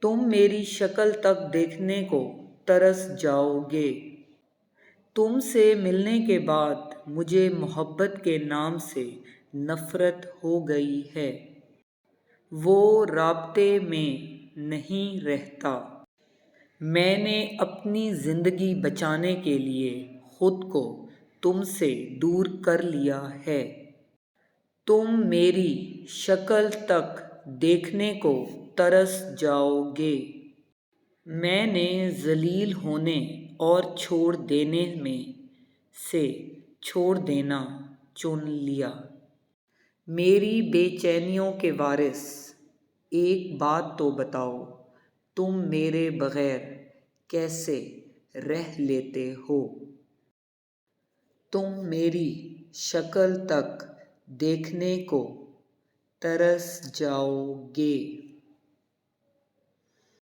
تم میری شکل تک دیکھنے کو ترس جاؤ گے۔ تم سے ملنے کے بعد مجھے محبت کے نام سے نفرت ہو گئی ہے۔ وہ رابطے میں نہیں رہتا۔ میں نے اپنی زندگی بچانے کے لیے خود کو تم سے دور کر لیا ہے۔ تم میری شکل تک دیکھنے کو ترس جاؤ گے۔ میں نے ذلیل ہونے اور چھوڑ دینے میں سے چھوڑ دینا چن لیا۔ میری بے چینیوں کے وارث، ایک بات تو بتاؤ، تم میرے بغیر کیسے رہ لیتے ہو؟ تم میری شکل تک دیکھنے کو ترس جاؤ گے۔